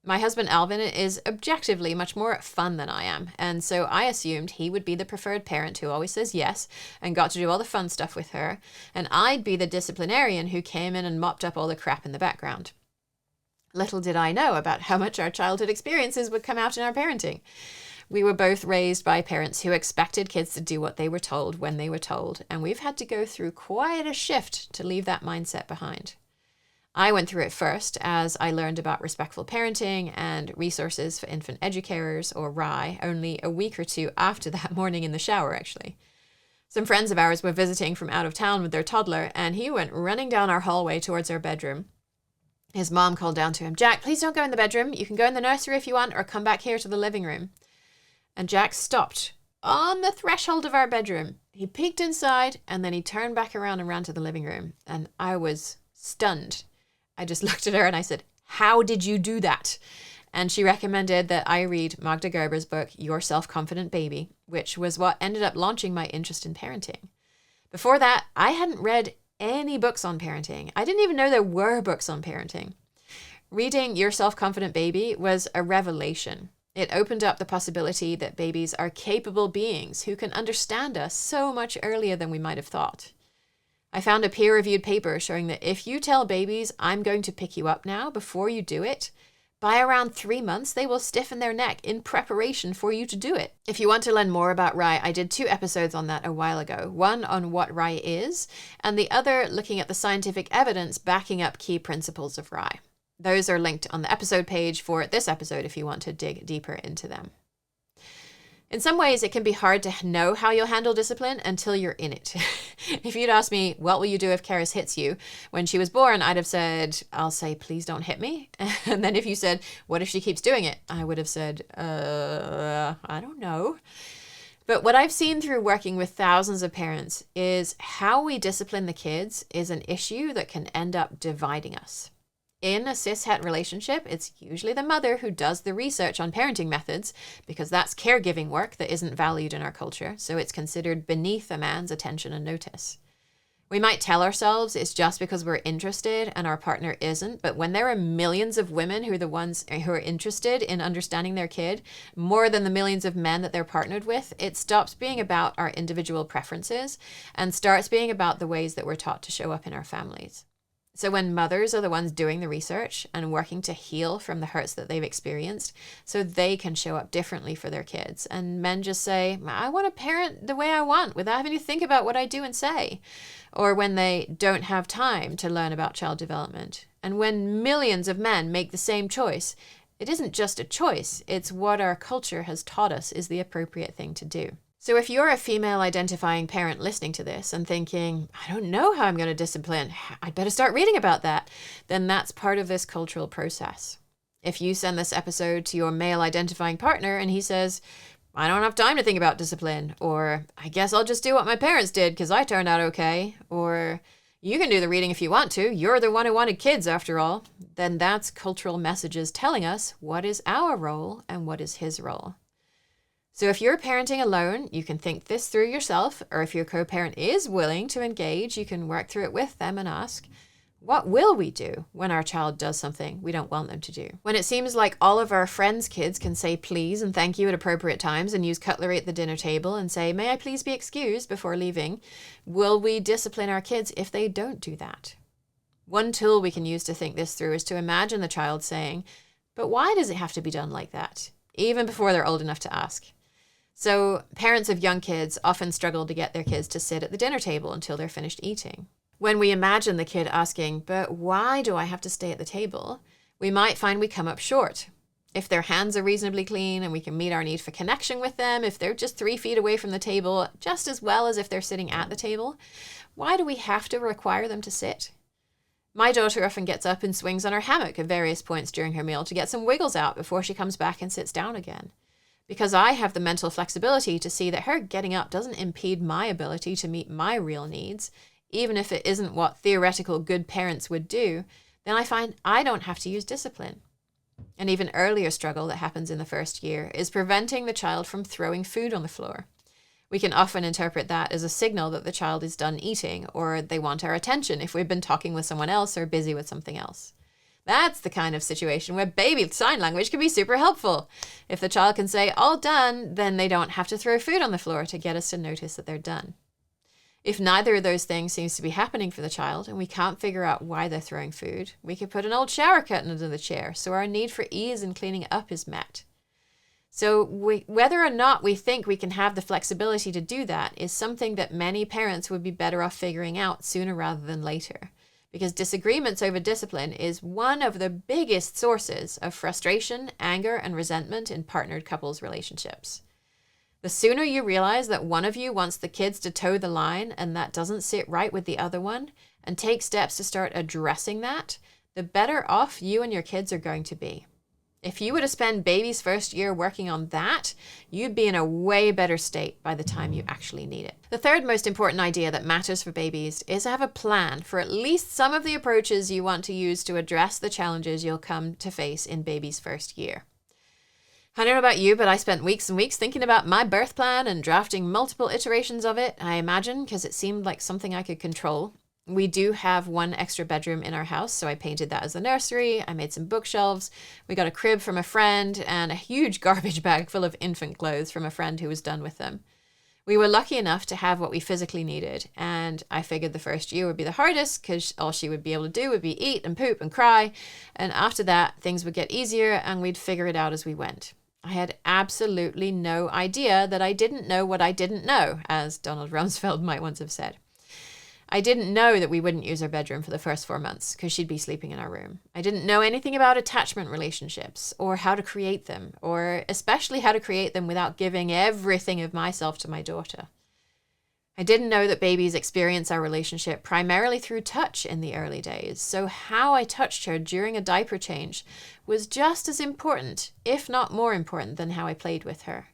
S1: My husband Alvin is objectively much more fun than I am, and so I assumed he would be the preferred parent who always says yes and got to do all the fun stuff with her, and I'd be the disciplinarian who came in and mopped up all the crap in the background. Little did I know about how much our childhood experiences would come out in our parenting. We were both raised by parents who expected kids to do what they were told when they were told, and we've had to go through quite a shift to leave that mindset behind. I went through it first as I learned about respectful parenting and resources for infant educators, or RIE, only a week or two after that morning in the shower, actually. Some friends of ours were visiting from out of town with their toddler, and he went running down our hallway towards our bedroom. His mom called down to him, Jack, please don't go in the bedroom. You can go in the nursery if you want, or come back here to the living room. And Jack stopped on the threshold of our bedroom. He peeked inside, and then he turned back around and ran to the living room. And I was stunned. I just looked at her and I said, how did you do that? And she recommended that I read Magda Gerber's book, Your Self-Confident Baby, which was what ended up launching my interest in parenting. Before that, I hadn't read any books on parenting. I didn't even know there were books on parenting. Reading Your Self-Confident Baby was a revelation. It opened up the possibility that babies are capable beings who can understand us so much earlier than we might have thought. I found a peer-reviewed paper showing that if you tell babies, I'm going to pick you up now before you do it, by around 3 months, they will stiffen their neck in preparation for you to do it. If you want to learn more about RIE, I did 2 episodes on that a while ago. One on what RIE is, and the other looking at the scientific evidence backing up key principles of RIE. Those are linked on the episode page for this episode if you want to dig deeper into them. In some ways, it can be hard to know how you'll handle discipline until you're in it. If you'd asked me, what will you do if Karis hits you? When she was born, I'd have said, I'll say, please don't hit me. And then if you said, what if she keeps doing it? I would have said, I don't know. But what I've seen through working with thousands of parents is how we discipline the kids is an issue that can end up dividing us. In a cis-het relationship, it's usually the mother who does the research on parenting methods because that's caregiving work that isn't valued in our culture, so it's considered beneath a man's attention and notice. We might tell ourselves it's just because we're interested and our partner isn't, but when there are millions of women who are the ones who are interested in understanding their kid, more than the millions of men that they're partnered with, it stops being about our individual preferences and starts being about the ways that we're taught to show up in our families. So when mothers are the ones doing the research and working to heal from the hurts that they've experienced so they can show up differently for their kids, and men just say, I want to parent the way I want without having to think about what I do and say, or when they don't have time to learn about child development. And when millions of men make the same choice, it isn't just a choice, it's what our culture has taught us is the appropriate thing to do. So if you're a female identifying parent listening to this and thinking, I don't know how I'm going to discipline, I'd better start reading about that, then that's part of this cultural process. If you send this episode to your male identifying partner and he says, I don't have time to think about discipline, or I guess I'll just do what my parents did because I turned out okay, or you can do the reading if you want to, you're the one who wanted kids after all, then that's cultural messages telling us what is our role and what is his role. So if you're parenting alone, you can think this through yourself, or if your co-parent is willing to engage, you can work through it with them and ask, what will we do when our child does something we don't want them to do? When it seems like all of our friends' kids can say please and thank you at appropriate times and use cutlery at the dinner table and say, may I please be excused before leaving, will we discipline our kids if they don't do that? One tool we can use to think this through is to imagine the child saying, but why does it have to be done like that? Even before they're old enough to ask. So parents of young kids often struggle to get their kids to sit at the dinner table until they're finished eating. When we imagine the kid asking, but why do I have to stay at the table? We might find we come up short. If their hands are reasonably clean and we can meet our need for connection with them, if they're just 3 feet away from the table, just as well as if they're sitting at the table, why do we have to require them to sit? My daughter often gets up and swings on her hammock at various points during her meal to get some wiggles out before she comes back and sits down again. Because I have the mental flexibility to see that her getting up doesn't impede my ability to meet my real needs, even if it isn't what theoretical good parents would do, then I find I don't have to use discipline. An even earlier struggle that happens in the first year is preventing the child from throwing food on the floor. We can often interpret that as a signal that the child is done eating, or they want our attention if we've been talking with someone else or busy with something else. That's the kind of situation where baby sign language can be super helpful. If the child can say, all done, then they don't have to throw food on the floor to get us to notice that they're done. If neither of those things seems to be happening for the child and we can't figure out why they're throwing food, we could put an old shower curtain under the chair so our need for ease in cleaning up is met. So whether or not we think we can have the flexibility to do that is something that many parents would be better off figuring out sooner rather than later. Because disagreements over discipline is one of the biggest sources of frustration, anger, and resentment in partnered couples' relationships. The sooner you realize that one of you wants the kids to toe the line and that doesn't sit right with the other one, and take steps to start addressing that, the better off you and your kids are going to be. If you were to spend baby's first year working on that, you'd be in a way better state by the time you actually need it. The third most important idea that matters for babies is to have a plan for at least some of the approaches you want to use to address the challenges you'll come to face in baby's first year. I don't know about you, but I spent weeks and weeks thinking about my birth plan and drafting multiple iterations of it, I imagine, because it seemed like something I could control. We do have one extra bedroom in our house, so I painted that as the nursery. I made some bookshelves. We got a crib from a friend and a huge garbage bag full of infant clothes from a friend who was done with them. We were lucky enough to have what we physically needed, and I figured the first year would be the hardest because all she would be able to do would be eat and poop and cry, and after that, things would get easier and we'd figure it out as we went. I had absolutely no idea that I didn't know what I didn't know, as Donald Rumsfeld might once have said. I didn't know that we wouldn't use our bedroom for the first 4 months because she'd be sleeping in our room. I didn't know anything about attachment relationships or how to create them, or especially how to create them without giving everything of myself to my daughter. I didn't know that babies experience our relationship primarily through touch in the early days, so how I touched her during a diaper change was just as important, if not more important, than how I played with her.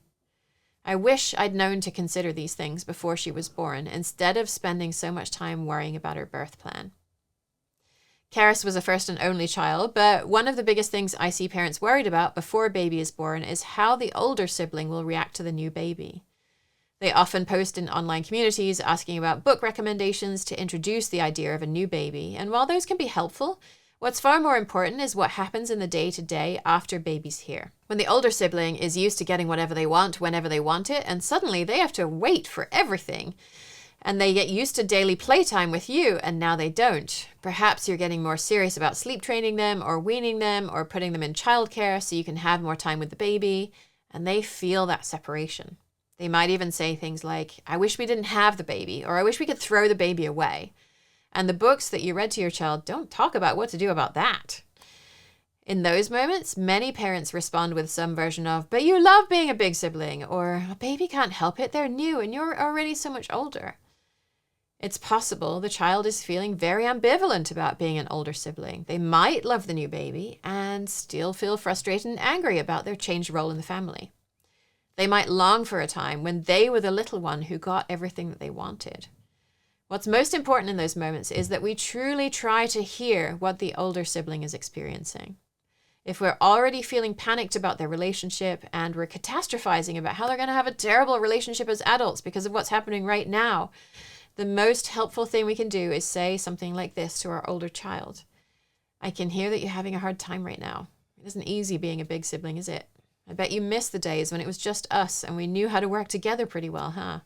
S1: I wish I'd known to consider these things before she was born, instead of spending so much time worrying about her birth plan. Karis was a first and only child, but one of the biggest things I see parents worried about before a baby is born is how the older sibling will react to the new baby. They often post in online communities asking about book recommendations to introduce the idea of a new baby, and while those can be helpful, what's far more important is what happens in the day-to-day after baby's here. When the older sibling is used to getting whatever they want whenever they want it, and suddenly they have to wait for everything, and they get used to daily playtime with you, and now they don't. Perhaps you're getting more serious about sleep training them, or weaning them, or putting them in childcare so you can have more time with the baby, and they feel that separation. They might even say things like, "I wish we didn't have the baby," or "I wish we could throw the baby away." And the books that you read to your child don't talk about what to do about that. In those moments, many parents respond with some version of, "But you love being a big sibling," or "A baby can't help it, they're new and you're already so much older." It's possible the child is feeling very ambivalent about being an older sibling. They might love the new baby and still feel frustrated and angry about their changed role in the family. They might long for a time when they were the little one who got everything that they wanted. What's most important in those moments is that we truly try to hear what the older sibling is experiencing. If we're already feeling panicked about their relationship and we're catastrophizing about how they're going to have a terrible relationship as adults because of what's happening right now, the most helpful thing we can do is say something like this to our older child. "I can hear that you're having a hard time right now. It isn't easy being a big sibling, is it? I bet you miss the days when it was just us and we knew how to work together pretty well, huh?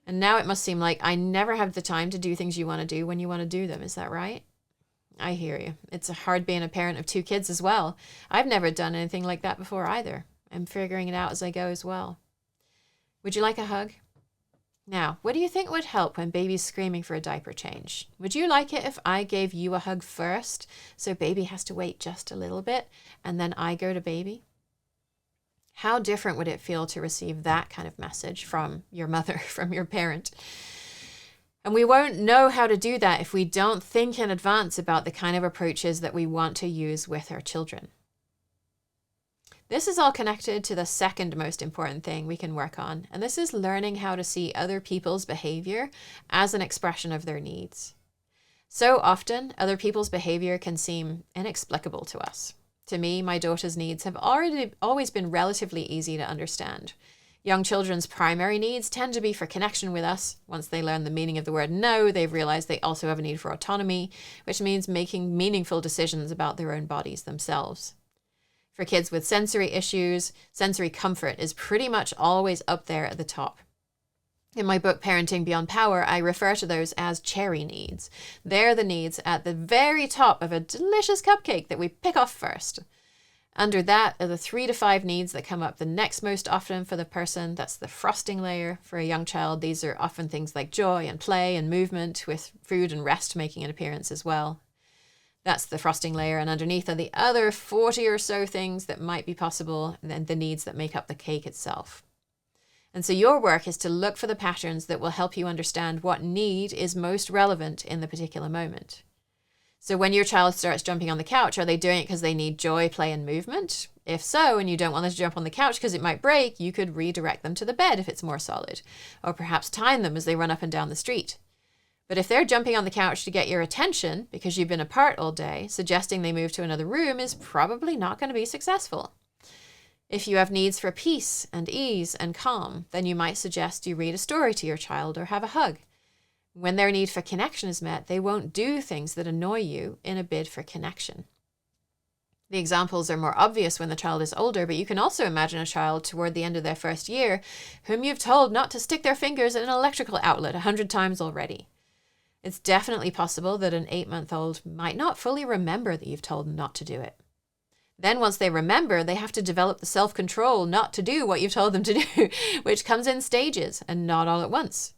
S1: And now it must seem like I never have the time to do things you want to do when you want to do them. Is that right? I hear you. It's hard being a parent of 2 kids as well. I've never done anything like that before either. I'm figuring it out as I go as well. Would you like a hug? Now, what do you think would help when baby's screaming for a diaper change? Would you like it if I gave you a hug first, so baby has to wait just a little bit, and then I go to baby? How different would it feel to receive that kind of message from your mother, from your parent? And we won't know how to do that if we don't think in advance about the kind of approaches that we want to use with our children. This is all connected to the second most important thing we can work on, and this is learning how to see other people's behavior as an expression of their needs. So often, other people's behavior can seem inexplicable to us. To me, my daughter's needs have always been relatively easy to understand. Young children's primary needs tend to be for connection with us. Once they learn the meaning of the word no, they've realized they also have a need for autonomy, which means making meaningful decisions about their own bodies themselves. For kids with sensory issues, sensory comfort is pretty much always up there at the top. In my book, Parenting Beyond Power, I refer to those as cherry needs. They're the needs at the very top of a delicious cupcake that we pick off first. Under that are the 3 to 5 needs that come up the next most often for the person. That's the frosting layer. For a young child, these are often things like joy and play and movement, with food and rest making an appearance as well. That's the frosting layer, and underneath are the other 40 or so things that might be possible, and the needs that make up the cake itself. And so your work is to look for the patterns that will help you understand what need is most relevant in the particular moment. So when your child starts jumping on the couch, are they doing it because they need joy, play, and movement? If so, and you don't want them to jump on the couch because it might break, you could redirect them to the bed if it's more solid, or perhaps time them as they run up and down the street. But if they're jumping on the couch to get your attention because you've been apart all day, suggesting they move to another room is probably not going to be successful. If you have needs for peace and ease and calm, then you might suggest you read a story to your child or have a hug. When their need for connection is met, they won't do things that annoy you in a bid for connection. The examples are more obvious when the child is older, but you can also imagine a child toward the end of their first year whom you've told not to stick their fingers in an electrical outlet 100 times already. It's definitely possible that an 8-month-old might not fully remember that you've told them not to do it. Then once they remember, they have to develop the self-control not to do what you've told them to do, which comes in stages and not all at once.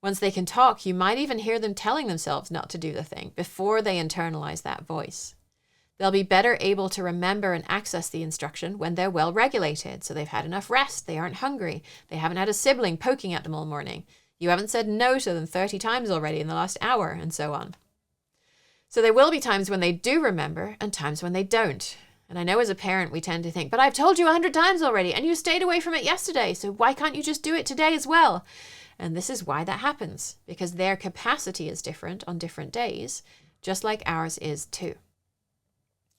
S1: Once they can talk, you might even hear them telling themselves not to do the thing before they internalize that voice. They'll be better able to remember and access the instruction when they're well regulated, so they've had enough rest, they aren't hungry, they haven't had a sibling poking at them all morning, you haven't said no to them 30 times already in the last hour, and so on. So there will be times when they do remember and times when they don't. And I know as a parent we tend to think, but I've told you 100 times already and you stayed away from it yesterday, so why can't you just do it today as well? And this is why that happens, because their capacity is different on different days, just like ours is too.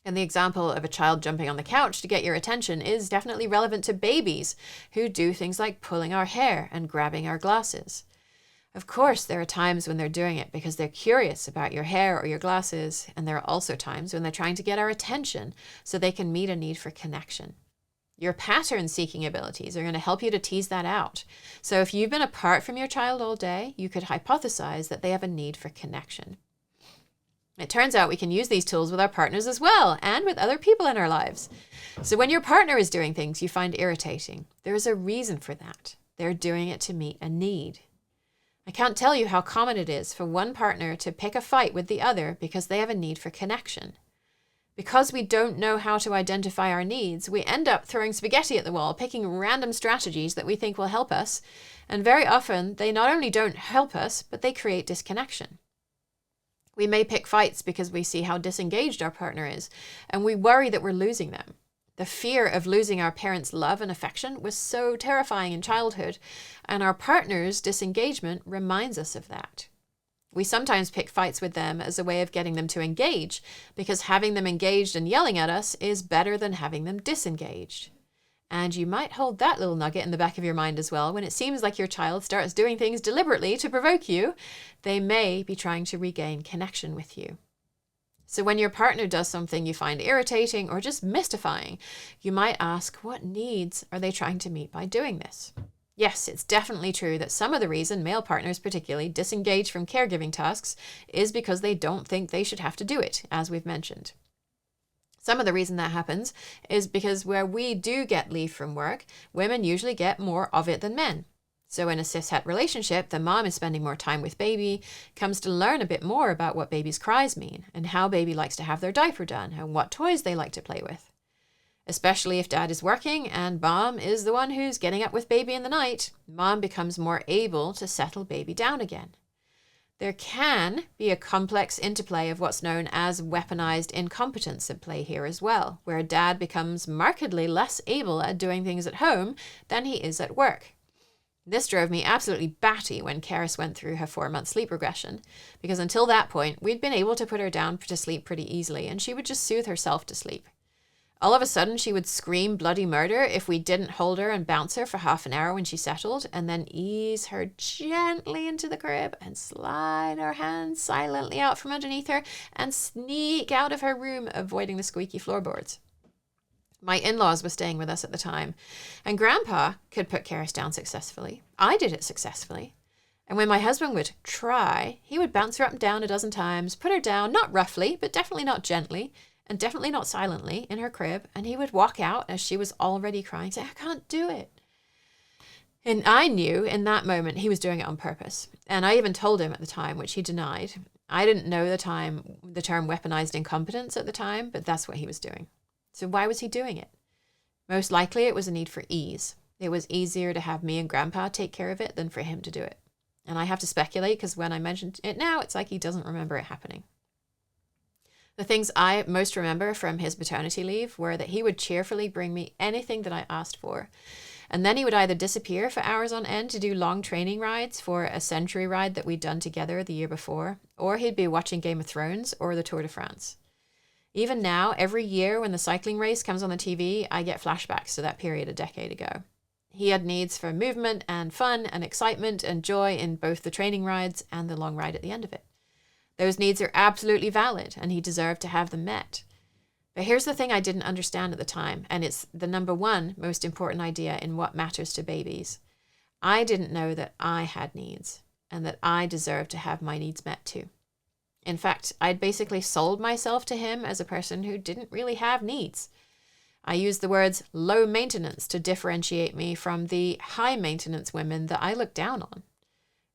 S1: And the example of a child jumping on the couch to get your attention is definitely relevant to babies who do things like pulling our hair and grabbing our glasses. Of course, there are times when they're doing it because they're curious about your hair or your glasses, and there are also times when they're trying to get our attention so they can meet a need for connection. Your pattern-seeking abilities are going to help you to tease that out. So if you've been apart from your child all day, you could hypothesize that they have a need for connection. It turns out we can use these tools with our partners as well, and with other people in our lives. So when your partner is doing things you find irritating, there is a reason for that. They're doing it to meet a need. I can't tell you how common it is for one partner to pick a fight with the other because they have a need for connection. Because we don't know how to identify our needs, we end up throwing spaghetti at the wall, picking random strategies that we think will help us, and very often they not only don't help us, but they create disconnection. We may pick fights because we see how disengaged our partner is, and we worry that we're losing them. The fear of losing our parents' love and affection was so terrifying in childhood, and our partner's disengagement reminds us of that. We sometimes pick fights with them as a way of getting them to engage, because having them engaged and yelling at us is better than having them disengaged. And you might hold that little nugget in the back of your mind as well. When it seems like your child starts doing things deliberately to provoke you, they may be trying to regain connection with you. So when your partner does something you find irritating or just mystifying, you might ask, what needs are they trying to meet by doing this? Yes, it's definitely true that some of the reason male partners particularly disengage from caregiving tasks is because they don't think they should have to do it, as we've mentioned. Some of the reason that happens is because where we do get leave from work, women usually get more of it than men. So in a cishet relationship, the mom is spending more time with baby, comes to learn a bit more about what baby's cries mean and how baby likes to have their diaper done and what toys they like to play with. Especially if dad is working and mom is the one who's getting up with baby in the night, mom becomes more able to settle baby down again. There can be a complex interplay of what's known as weaponized incompetence at play here as well, where dad becomes markedly less able at doing things at home than he is at work. This drove me absolutely batty when Karis went through her 4-month sleep regression, because until that point, we'd been able to put her down to sleep pretty easily, and she would just soothe herself to sleep. All of a sudden, she would scream bloody murder if we didn't hold her and bounce her for half an hour when she settled, and then ease her gently into the crib and slide our hands silently out from underneath her and sneak out of her room, avoiding the squeaky floorboards. My in-laws were staying with us at the time, and Grandpa could put Karis down successfully. I did it successfully. And when my husband would try, he would bounce her up and down a dozen times, put her down, not roughly, but definitely not gently, and definitely not silently, in her crib, and he would walk out as she was already crying, say, I can't do it. And I knew in that moment he was doing it on purpose. And I even told him at the time, which he denied. I didn't know the term weaponized incompetence at the time, but that's what he was doing. So why was he doing it? Most likely it was a need for ease. It was easier to have me and Grandpa take care of it than for him to do it. And I have to speculate because when I mentioned it now, it's like he doesn't remember it happening. The things I most remember from his maternity leave were that he would cheerfully bring me anything that I asked for. And then he would either disappear for hours on end to do long training rides for a century ride that we'd done together the year before, or he'd be watching Game of Thrones or the Tour de France. Even now, every year when the cycling race comes on the TV, I get flashbacks to that period a decade ago. He had needs for movement and fun and excitement and joy in both the training rides and the long ride at the end of it. Those needs are absolutely valid, and he deserved to have them met. But here's the thing I didn't understand at the time, and it's the number one most important idea in what matters to babies. I didn't know that I had needs, and that I deserved to have my needs met too. In fact, I'd basically sold myself to him as a person who didn't really have needs. I used the words low maintenance to differentiate me from the high maintenance women that I looked down on.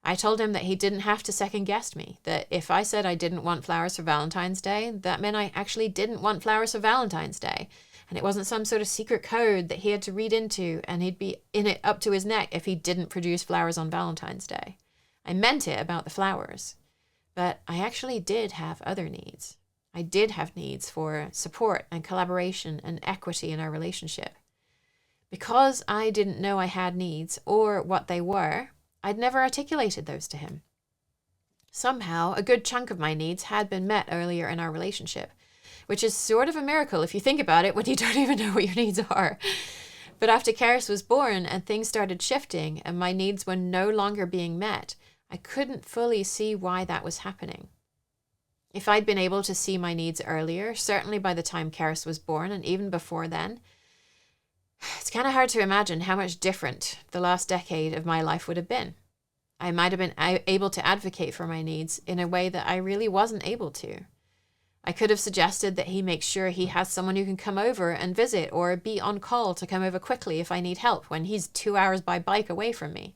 S1: I told him that he didn't have to second guess me, that if I said I didn't want flowers for Valentine's Day, that meant I actually didn't want flowers for Valentine's Day. And it wasn't some sort of secret code that he had to read into and he'd be in it up to his neck if he didn't produce flowers on Valentine's Day. I meant it about the flowers. But I actually did have other needs. I did have needs for support and collaboration and equity in our relationship. Because I didn't know I had needs or what they were, I'd never articulated those to him. Somehow, a good chunk of my needs had been met earlier in our relationship, which is sort of a miracle if you think about it when you don't even know what your needs are. But after Karis was born and things started shifting and my needs were no longer being met, I couldn't fully see why that was happening. If I'd been able to see my needs earlier, certainly by the time Karis was born and even before then, it's kind of hard to imagine how much different the last decade of my life would have been. I might have been able to advocate for my needs in a way that I really wasn't able to. I could have suggested that he make sure he has someone who can come over and visit or be on call to come over quickly if I need help when he's 2 hours by bike away from me.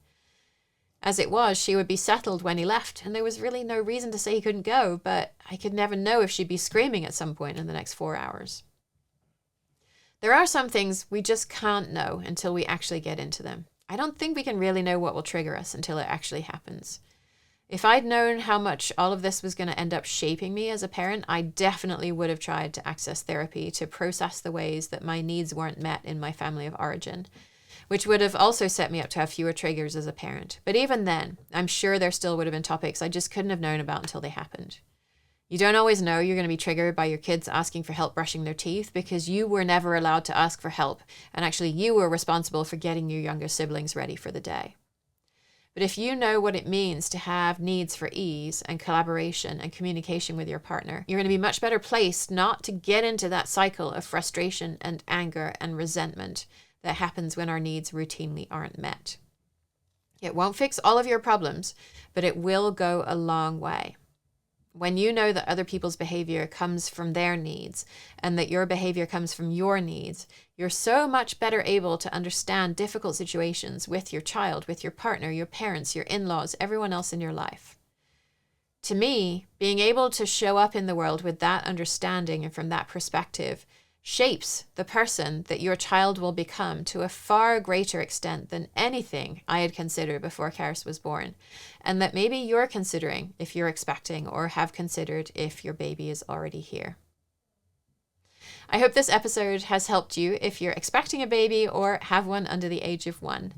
S1: As it was, she would be settled when he left, and there was really no reason to say he couldn't go, but I could never know if she'd be screaming at some point in the next 4 hours. There are some things we just can't know until we actually get into them. I don't think we can really know what will trigger us until it actually happens. If I'd known how much all of this was going to end up shaping me as a parent, I definitely would have tried to access therapy to process the ways that my needs weren't met in my family of origin, which would have also set me up to have fewer triggers as a parent. But even then, I'm sure there still would have been topics I just couldn't have known about until they happened. You don't always know you're going to be triggered by your kids asking for help brushing their teeth because you were never allowed to ask for help, and actually you were responsible for getting your younger siblings ready for the day. But if you know what it means to have needs for ease and collaboration and communication with your partner, you're going to be much better placed not to get into that cycle of frustration and anger and resentment that happens when our needs routinely aren't met. It won't fix all of your problems, but it will go a long way. When you know that other people's behavior comes from their needs and that your behavior comes from your needs, you're so much better able to understand difficult situations with your child, with your partner, your parents, your in-laws, everyone else in your life. To me, being able to show up in the world with that understanding and from that perspective shapes the person that your child will become to a far greater extent than anything I had considered before Karis was born, and that maybe you're considering if you're expecting or have considered if your baby is already here. I hope this episode has helped you if you're expecting a baby or have one under the age of 1.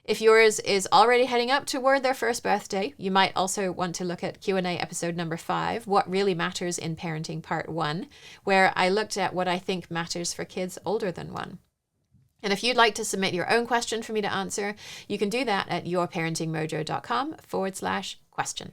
S1: If yours is already heading up toward their first birthday, you might also want to look at Q&A episode number 5, What Really Matters in Parenting Part 1, where I looked at what I think matters for kids older than 1. And if you'd like to submit your own question for me to answer, you can do that at yourparentingmojo.com/question.